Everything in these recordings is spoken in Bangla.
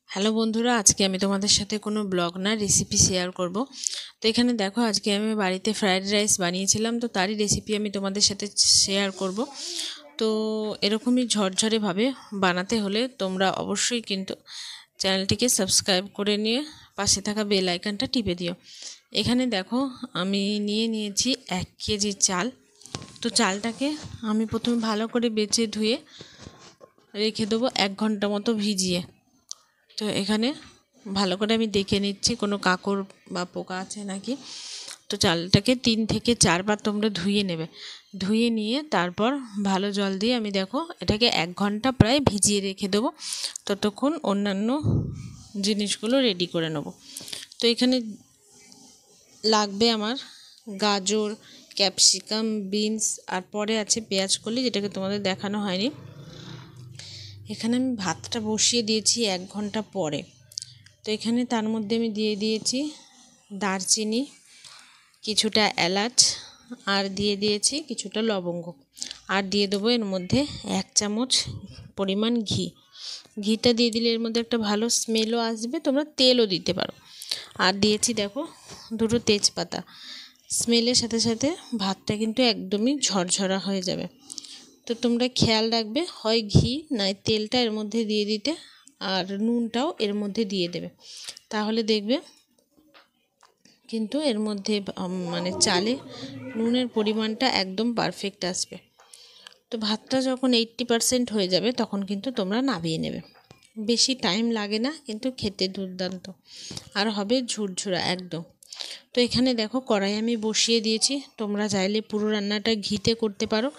হ্যালো বন্ধুরা, আজকে আমি তোমাদের সাথে কোনো ব্লগ না রেসিপি শেয়ার করব। তো এখানে দেখো, আজকে আমি বাড়িতে ফ্রাইড রাইস বানিয়েছিলাম, তো তারই রেসিপি আমি তোমাদের সাথে শেয়ার করব। তো এরকমই ঝরঝরেভাবে বানাতে হলে তোমরা অবশ্যই কিন্তু চ্যানেলটিকে সাবস্ক্রাইব করে নিয়ে পাশে থাকা বেল আইকনটা টিপে দিও। এখানে দেখো, আমি নিয়েছি 1 কেজি চাল। তো চালটাকে আমি প্রথমে ভালো করে বেছে ধুয়ে রেখে দেবো 1 ঘন্টা মতো ভিজিয়ে। তো এখানে ভালো করে আমি দেখে নিচ্ছি কোনো কাঁকড় বা পোকা আছে নাকি। তো চালটাকে 3 থেকে 4 বার তোমরা ধুয়ে নেবে। ধুয়ে নিয়ে তারপর ভালো জল দিয়ে আমি দেখো এটাকে 1 ঘন্টা প্রায় ভিজিয়ে রেখে দেবো, ততক্ষণ অন্যান্য জিনিসগুলো রেডি করে নেব। তো এখানে লাগবে আমার গাজর, ক্যাপসিকাম, বিনস, আর পরে আছে পেঁয়াজ কলি, যেটাকে তোমাদের দেখানো হয়নি। এখানে আমি ভাতটা বসিয়ে দিয়েছি 1 ঘন্টা পরে। তো এখানে তার মধ্যে আমি দিয়ে দিয়েছি দারচিনি, কিছুটা এলাচ, আর দিয়ে দিয়েছি কিছুটা লবঙ্গ, আর দিয়ে দেবো এর মধ্যে 1 চামচ পরিমাণ ঘি। ঘিটা দিয়ে দিলে এর মধ্যে একটা ভালো স্মেলও আসবে, তোমরা তেলও দিতে পারো। আর দিয়েছি দেখো 2টো তেজপাতা। স্মেলের সাথে সাথে ভাতটা কিন্তু একদমই ঝরঝরা হয়ে যাবে। তো তোমরা খেয়াল রাখবে, হয় ঘি নয় তেলটা এর মধ্যে দিয়ে দিতে, আর নুনটাও এর মধ্যে দিয়ে দেবে। তাহলে দেখবে কিন্তু এর মধ্যে মানে চালে নুনের পরিমাণটা একদম পারফেক্ট আসবে। তো ভাতটা যখন 80% হয়ে যাবে তখন কিন্তু তোমরা নামিয়ে নেবে। বেশি টাইম লাগে না, কিন্তু খেতে দুর্দান্ত আর হবে ঝুরঝুরা একদম। তো এখানে দেখো কড়াই আমি বসিয়ে দিয়েছি। তোমরা চাইলে পুরো রান্নাটা ঘিতে করতে পারো,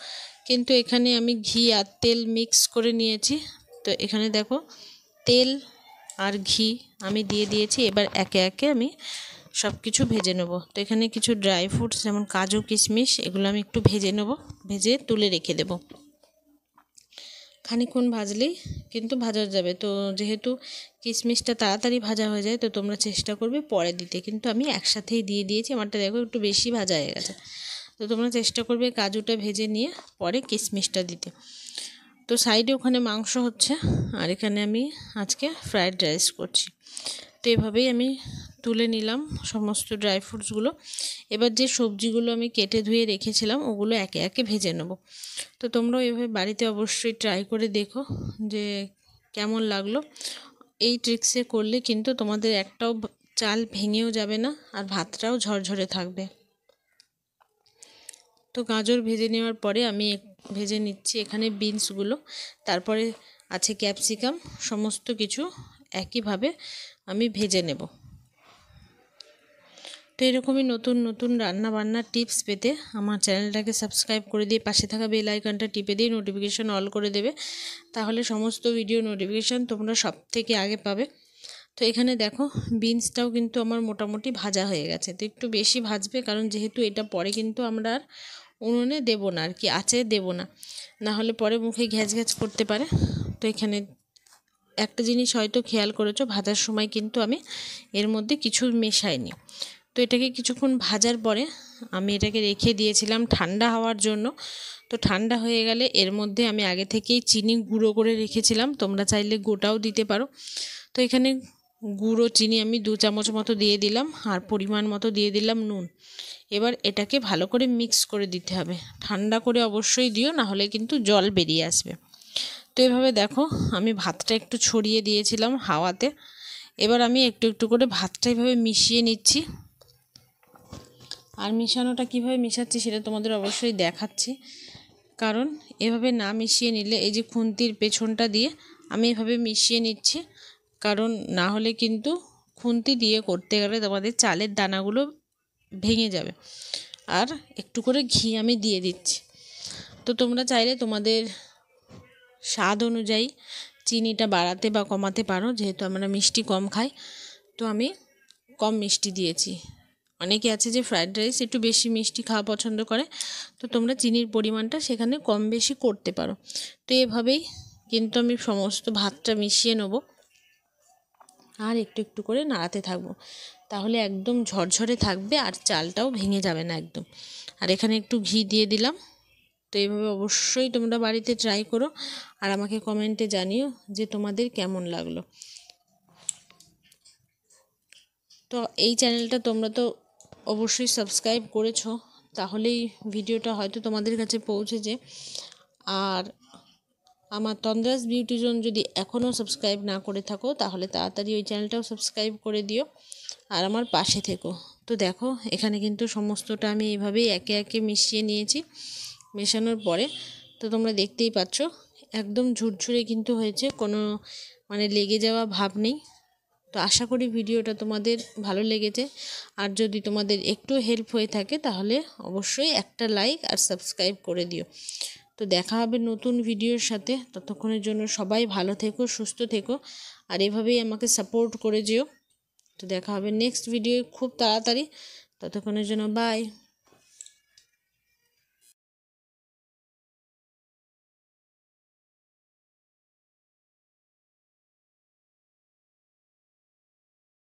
কিন্তু এখানে আমি ঘি আর তেল মিক্স করে নিয়েছি। তো এখানে দেখো তেল আর ঘি আমি দিয়ে দিয়েছি। এবার একে একে আমি সব কিছু ভেজে নেব। তো এখানে কিছু ড্রাই ফ্রুটস যেমন কাজু, কিশমিশ, এগুলো আমি একটু ভেজে নেব, ভেজে তুলে রেখে দেব। খানিকক্ষণ ভাজলেই কিন্তু ভাজা যাবে। তো যেহেতু কিশমিশটা তাড়াতাড়ি ভাজা হয়ে যায়, তো তোমরা চেষ্টা করবে পরে দিতে, কিন্তু আমি একসাথেই দিয়ে দিয়েছি। আমারটা দেখো একটু বেশি ভাজা হয়ে গেছে। তো তোমরা চেষ্টা করবে কাজুটা ভেজে নিয়ে পরে কিশমিশটা দিতে। তো সাইডে ওখানে মাংস হচ্ছে, আর এখানে আমি আজকে ফ্রাইড রাইস করছি। তো এভাবেই আমি তুলে নিলাম সমস্ত ড্রাই ফ্রুটসগুলো। এবার যে সবজিগুলো আমি কেটে ধুয়ে রেখেছিলাম ওগুলো একে একে ভেজে নেব। তো তোমরাও এভাবে বাড়িতে অবশ্যই ট্রাই করে দেখো যে কেমন লাগলো। এই ট্রিক্সে করলে কিন্তু তোমাদের একটাও চাল ভেঙেও যাবে না, আর ভাতটাও ঝরঝরে থাকবে। তো গাজর ভেজে নেওয়ার পরে আমি ভেজে নিচ্ছি এখানে বিনসগুলো, তারপরে আছে ক্যাপসিকাম, সমস্ত কিছু একইভাবে আমি ভেজে নেব। তো এরকমই নতুন নতুন রান্নাবান্নার টিপস পেতে আমার চ্যানেলটাকে সাবস্ক্রাইব করে দিয়ে পাশে থাকা বেল আইকনটা টিপে দিয়ে নোটিফিকেশান অল করে দেবে, তাহলে সমস্ত ভিডিও নোটিফিকেশান তোমরা সব থেকে আগে পাবে। তো এখানে দেখো বিনসটাও কিন্তু আমার মোটামুটি ভাজা হয়ে গেছে। তো একটু বেশি ভাজবে, কারণ যেহেতু এটা পরে কিন্তু আমরা আর উনুনে দেবো না, আর কি আঁচে দেবো না, না হলে পরে মুখে ঘ্যাচ ঘ্যাচ করতে পারে। তো এখানে একটা জিনিস হয়তো খেয়াল করেছো, ভাজার সময় কিন্তু আমি এর মধ্যে কিছু মেশাইনি। তো এটাকে কিছুক্ষণ ভাজার পরে আমি এটাকে রেখে দিয়েছিলাম ঠান্ডা হওয়ার জন্য। তো ঠান্ডা হয়ে গেলে এর মধ্যে আমি আগে থেকেই চিনি গুঁড়ো করে রেখেছিলাম, তোমরা চাইলে গোটাও দিতে পারো। তো এখানে গুঁড়ো চিনি আমি 2 চামচ মতো দিয়ে দিলাম, আর পরিমাণ মতো দিয়ে দিলাম নুন। এবার এটাকে ভালো করে মিক্স করে দিতে হবে। ঠান্ডা করে অবশ্যই দিও, না হলে কিন্তু জল বেরিয়ে আসবে। তো এভাবে দেখো আমি ভাতটা একটু ছড়িয়ে দিয়েছিলাম হাওয়াতে। এবার আমি একটু একটু করে ভাতটা এভাবে মিশিয়ে নিচ্ছি। আর মিশানোটা কিভাবে মিশাচ্ছি সেটা তোমাদের অবশ্যই দেখাচ্ছি, কারণ এভাবে না মিশিয়ে নিলে, এই যে খুন্তির পেছনটা দিয়ে আমি এভাবে মিশিয়ে নিচ্ছি, কারণ না হলে কিন্তু খুন্তি দিয়ে করতে গেলে তোমাদের চালের দানাগুলো ভেঙে যাবে। আর একটু করে ঘি আমি দিয়ে দিচ্ছি। তো তোমরা চাইলে তোমাদের স্বাদ অনুযায়ী চিনিটা বাড়াতে বা কমাতে পারো, যেহেতু আমরা মিষ্টি কম খাই, তো আমি কম মিষ্টি দিয়েছি। অনেকে আছে যে ফ্রাইড রাইস একটু বেশি মিষ্টি খাওয়া পছন্দ করে, তো তোমরা চিনির পরিমাণটা সেখানে কম বেশি করতে পারো। তো এভাবেই কিন্তু আমি সমস্ত ভাতটা মিশিয়ে নেব, আর একটু একটু করে নাড়াতে থাকবো, তাহলে একদম ঝরঝরে থাকবে আর চালটাও ভেঙে যাবে না একদম। আর এখানে একটু ঘি দিয়ে দিলাম। তো এইভাবে অবশ্যই তোমরা বাড়িতে ট্রাই করো, আর আমাকে কমেন্টে জানিও যে তোমাদের কেমন লাগলো। তো এই চ্যানেলটা তোমরা তো অবশ্যই সাবস্ক্রাইব করেছো, তাহলেই ভিডিওটা হয়তো তোমাদের কাছে পৌঁছেছে। আর আমার তন্দ্রাস বিউটি জোন যদি এখনও সাবস্ক্রাইব না করে থাকো তাহলে তাড়াতাড়ি ওই চ্যানেলটাও সাবস্ক্রাইব করে দিও আর আমার পাশে থেকো। তো দেখো এখানে কিন্তু সমস্তটা আমি এইভাবেই একে একে মিশিয়ে নিয়েছি। মেশানোর পরে তো তোমরা দেখতেই পাচ্ছ একদম ঝুরঝুরে কিন্তু হয়েছে, কোনো মানে লেগে যাওয়া ভাব নেই। তো আশা করি ভিডিওটা তোমাদের ভালো লেগেছে, আর যদি তোমাদের একটু হেল্প হয়ে থাকে তাহলে অবশ্যই একটা লাইক আর সাবস্ক্রাইব করে দিও। তো দেখা হবে নতুন ভিডিওর সাথে, ততক্ষণের জন্য সবাই ভালো থেকো, সুস্থ থেকো, আর এভাবেই আমাকে সাপোর্ট করে যেও। তো দেখা হবে নেক্সট ভিডিও খুব তাড়াতাড়ি, ততক্ষণের জন্য বাই।